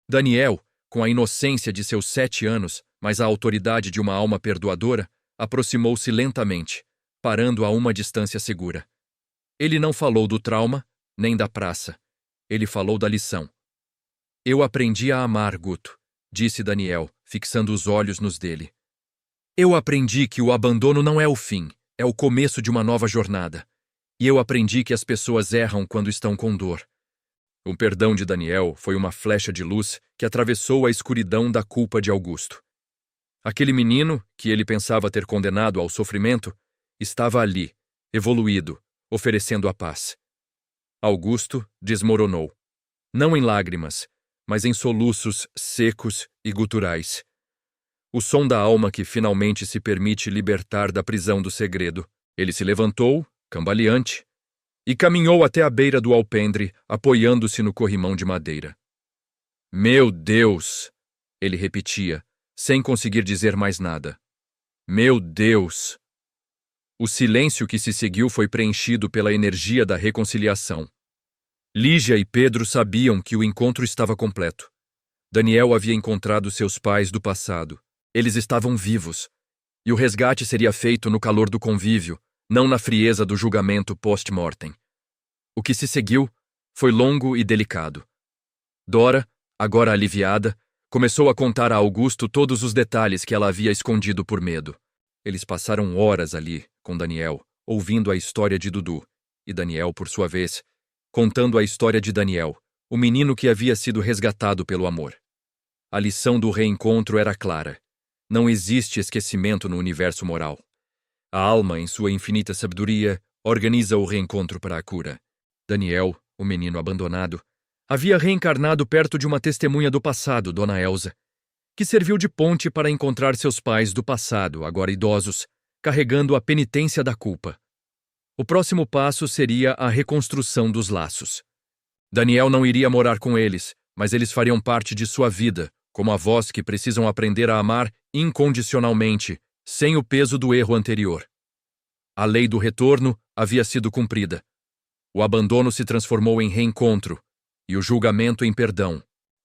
Daniel, com a inocência de seus 7 anos, mas a autoridade de uma alma perdoadora, aproximou-se lentamente, parando a uma distância segura. Ele não falou do trauma, nem da praça. Ele falou da lição. Eu aprendi a amar, Guto, disse Daniel, fixando os olhos nos dele. Eu aprendi que o abandono não é o fim, é o começo de uma nova jornada. E eu aprendi que as pessoas erram quando estão com dor. O perdão de Daniel foi uma flecha de luz que atravessou a escuridão da culpa de Augusto. Aquele menino, que ele pensava ter condenado ao sofrimento, estava ali, evoluído, oferecendo a paz. Augusto desmoronou. Não em lágrimas, mas em soluços secos e guturais. O som da alma que finalmente se permite libertar da prisão do segredo. Ele se levantou, cambaleante, e caminhou até a beira do alpendre, apoiando-se no corrimão de madeira. Meu Deus! Ele repetia, sem conseguir dizer mais nada. Meu Deus! O silêncio que se seguiu foi preenchido pela energia da reconciliação. Lígia e Pedro sabiam que o encontro estava completo. Daniel havia encontrado seus pais do passado. Eles estavam vivos. E o resgate seria feito no calor do convívio, não na frieza do julgamento post-mortem. O que se seguiu foi longo e delicado. Dora, agora aliviada, começou a contar a Augusto todos os detalhes que ela havia escondido por medo. Eles passaram horas ali, com Daniel, ouvindo a história de Dudu, e Daniel, por sua vez, contando a história de Daniel, o menino que havia sido resgatado pelo amor. A lição do reencontro era clara. Não existe esquecimento no universo moral. A alma, em sua infinita sabedoria, organiza o reencontro para a cura. Daniel, o menino abandonado, havia reencarnado perto de uma testemunha do passado, Dona Elsa, que serviu de ponte para encontrar seus pais do passado, agora idosos, carregando a penitência da culpa. O próximo passo seria a reconstrução dos laços. Daniel não iria morar com eles, mas eles fariam parte de sua vida, como avós que precisam aprender a amar incondicionalmente, sem o peso do erro anterior. A lei do retorno havia sido cumprida. O abandono se transformou em reencontro, e o julgamento em perdão.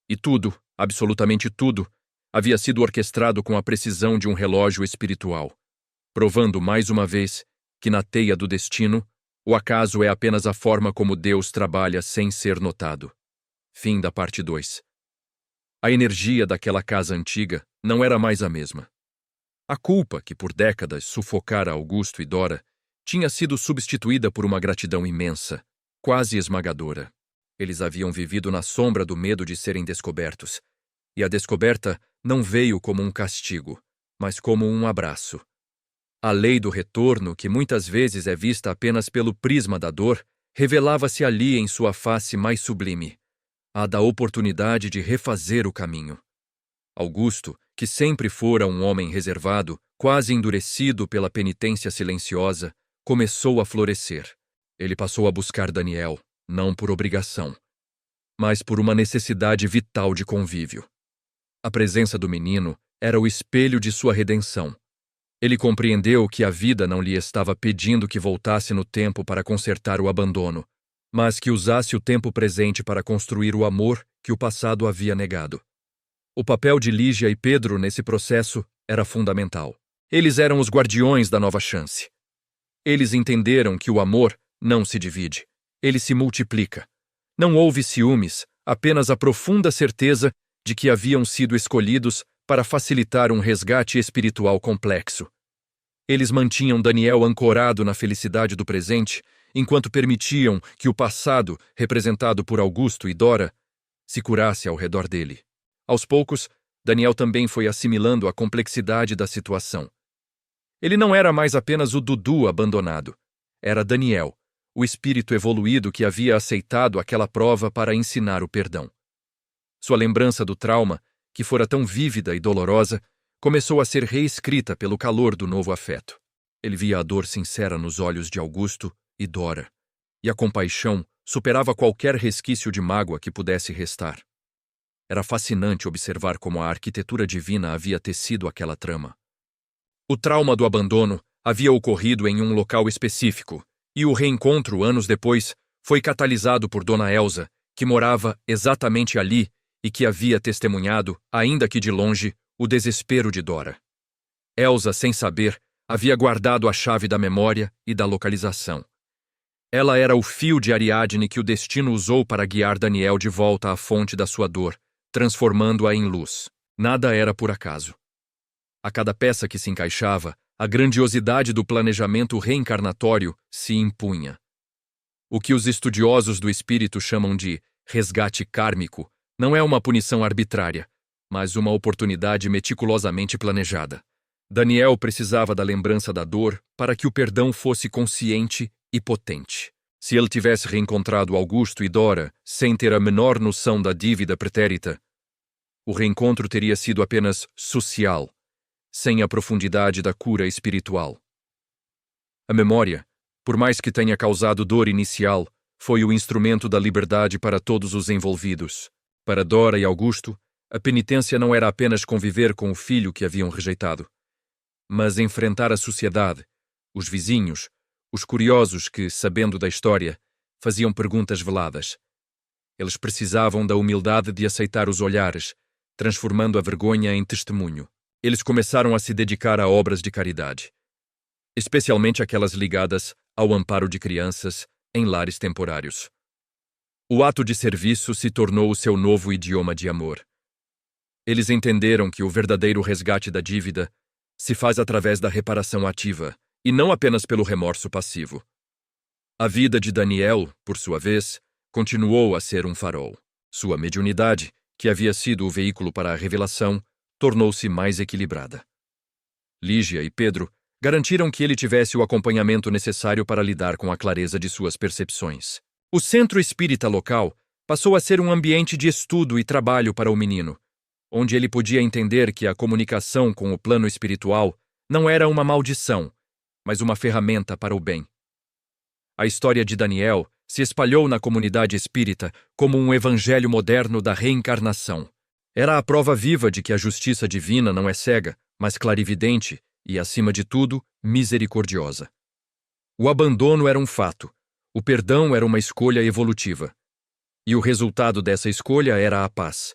E tudo, absolutamente tudo, havia sido orquestrado com a precisão de um relógio espiritual, provando mais uma vez que na teia do destino, o acaso é apenas a forma como Deus trabalha sem ser notado. Fim da parte 2. A energia daquela casa antiga não era mais a mesma. A culpa, que por décadas sufocara Augusto e Dora, tinha sido substituída por uma gratidão imensa, quase esmagadora. Eles haviam vivido na sombra do medo de serem descobertos, e a descoberta não veio como um castigo, mas como um abraço. A lei do retorno, que muitas vezes é vista apenas pelo prisma da dor, revelava-se ali em sua face mais sublime, a da oportunidade de refazer o caminho. Augusto, que sempre fora um homem reservado, quase endurecido pela penitência silenciosa, começou a florescer. Ele passou a buscar Daniel, não por obrigação, mas por uma necessidade vital de convívio. A presença do menino era o espelho de sua redenção. Ele compreendeu que a vida não lhe estava pedindo que voltasse no tempo para consertar o abandono, mas que usasse o tempo presente para construir o amor que o passado havia negado. O papel de Lígia e Pedro nesse processo era fundamental. Eles eram os guardiões da nova chance. Eles entenderam que o amor não se divide, ele se multiplica. Não houve ciúmes, apenas a profunda certeza de que haviam sido escolhidos para facilitar um resgate espiritual complexo. Eles mantinham Daniel ancorado na felicidade do presente, enquanto permitiam que o passado, representado por Augusto e Dora, se curasse ao redor dele. Aos poucos, Daniel também foi assimilando a complexidade da situação. Ele não era mais apenas o Dudu abandonado. Era Daniel, o espírito evoluído que havia aceitado aquela prova para ensinar o perdão. Sua lembrança do trauma, que fora tão vívida e dolorosa, começou a ser reescrita pelo calor do novo afeto. Ele via a dor sincera nos olhos de Augusto e Dora, e a compaixão superava qualquer resquício de mágoa que pudesse restar. Era fascinante observar como a arquitetura divina havia tecido aquela trama. O trauma do abandono havia ocorrido em um local específico, e o reencontro, anos depois, foi catalisado por Dona Elsa, que morava exatamente ali e que havia testemunhado, ainda que de longe, o desespero de Dora. Elsa, sem saber, havia guardado a chave da memória e da localização. Ela era o fio de Ariadne que o destino usou para guiar Daniel de volta à fonte da sua dor, transformando-a em luz. Nada era por acaso. A cada peça que se encaixava, a grandiosidade do planejamento reencarnatório se impunha. O que os estudiosos do espírito chamam de resgate kármico não é uma punição arbitrária, mas uma oportunidade meticulosamente planejada. Daniel precisava da lembrança da dor para que o perdão fosse consciente e potente. Se ele tivesse reencontrado Augusto e Dora sem ter a menor noção da dívida pretérita, o reencontro teria sido apenas social, sem a profundidade da cura espiritual. A memória, por mais que tenha causado dor inicial, foi o instrumento da liberdade para todos os envolvidos. Para Dora e Augusto, a penitência não era apenas conviver com o filho que haviam rejeitado, mas enfrentar a sociedade, os vizinhos, os curiosos que, sabendo da história, faziam perguntas veladas. Eles precisavam da humildade de aceitar os olhares, transformando a vergonha em testemunho. Eles começaram a se dedicar a obras de caridade, especialmente aquelas ligadas ao amparo de crianças em lares temporários. O ato de serviço se tornou o seu novo idioma de amor. Eles entenderam que o verdadeiro resgate da dívida se faz através da reparação ativa, e não apenas pelo remorso passivo. A vida de Daniel, por sua vez, continuou a ser um farol. Sua mediunidade, que havia sido o veículo para a revelação, tornou-se mais equilibrada. Lígia e Pedro garantiram que ele tivesse o acompanhamento necessário para lidar com a clareza de suas percepções. O centro espírita local passou a ser um ambiente de estudo e trabalho para o menino, onde ele podia entender que a comunicação com o plano espiritual não era uma maldição, mas uma ferramenta para o bem. A história de Daniel se espalhou na comunidade espírita como um evangelho moderno da reencarnação. Era a prova viva de que a justiça divina não é cega, mas clarividente e, acima de tudo, misericordiosa. O abandono era um fato, o perdão era uma escolha evolutiva. E o resultado dessa escolha era a paz.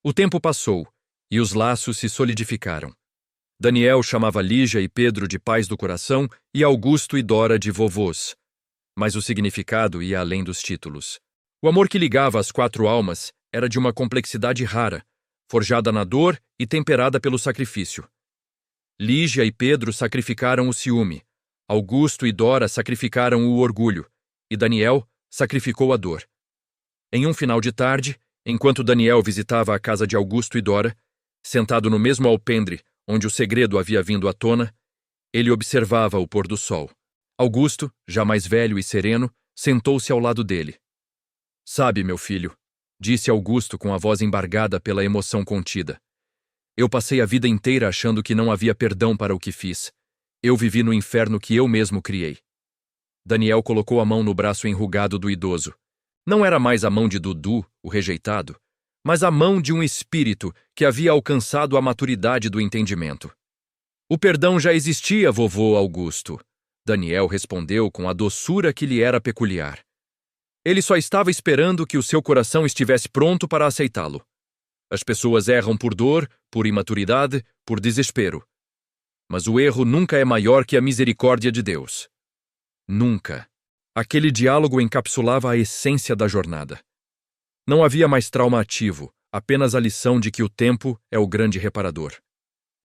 O tempo passou, e os laços se solidificaram. Daniel chamava Lígia e Pedro de pais do coração e Augusto e Dora de vovôs. Mas o significado ia além dos títulos. O amor que ligava as quatro almas era de uma complexidade rara, forjada na dor e temperada pelo sacrifício. Lígia e Pedro sacrificaram o ciúme, Augusto e Dora sacrificaram o orgulho, e Daniel sacrificou a dor. Em um final de tarde, enquanto Daniel visitava a casa de Augusto e Dora, sentado no mesmo alpendre onde o segredo havia vindo à tona, ele observava o pôr do sol. Augusto, já mais velho e sereno, sentou-se ao lado dele. "Sabe, meu filho", disse Augusto com a voz embargada pela emoção contida. "Eu passei a vida inteira achando que não havia perdão para o que fiz. Eu vivi no inferno que eu mesmo criei." Daniel colocou a mão no braço enrugado do idoso. Não era mais a mão de Dudu, o rejeitado, mas a mão de um espírito que havia alcançado a maturidade do entendimento. O perdão já existia, vovô Augusto. Daniel respondeu com a doçura que lhe era peculiar. Ele só estava esperando que o seu coração estivesse pronto para aceitá-lo. As pessoas erram por dor, por imaturidade, por desespero. Mas o erro nunca é maior que a misericórdia de Deus. Nunca. Aquele diálogo encapsulava a essência da jornada. Não havia mais trauma ativo, apenas a lição de que o tempo é o grande reparador.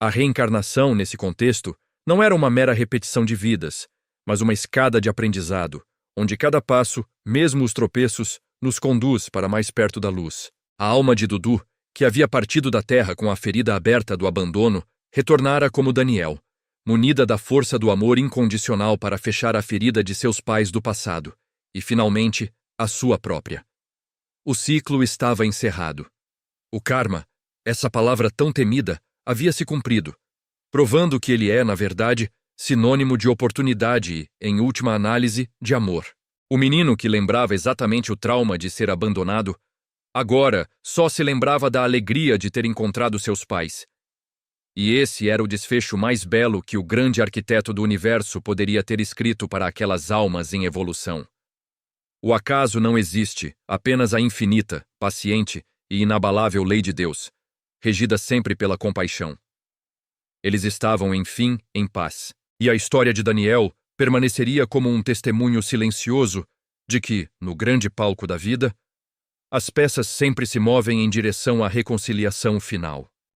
A reencarnação, nesse contexto, não era uma mera repetição de vidas, mas uma escada de aprendizado, onde cada passo, mesmo os tropeços, nos conduz para mais perto da luz. A alma de Dudu, que havia partido da terra com a ferida aberta do abandono, retornara como Daniel, munida da força do amor incondicional para fechar a ferida de seus pais do passado, e, finalmente, a sua própria. O ciclo estava encerrado. O karma, essa palavra tão temida, havia se cumprido, provando que ele é, na verdade, sinônimo de oportunidade e, em última análise, de amor. O menino que lembrava exatamente o trauma de ser abandonado, agora só se lembrava da alegria de ter encontrado seus pais. E esse era o desfecho mais belo que o grande arquiteto do universo poderia ter escrito para aquelas almas em evolução. O acaso não existe, apenas a infinita, paciente e inabalável lei de Deus, regida sempre pela compaixão. Eles estavam, enfim, em paz, e a história de Daniel permaneceria como um testemunho silencioso de que, no grande palco da vida, as peças sempre se movem em direção à reconciliação final.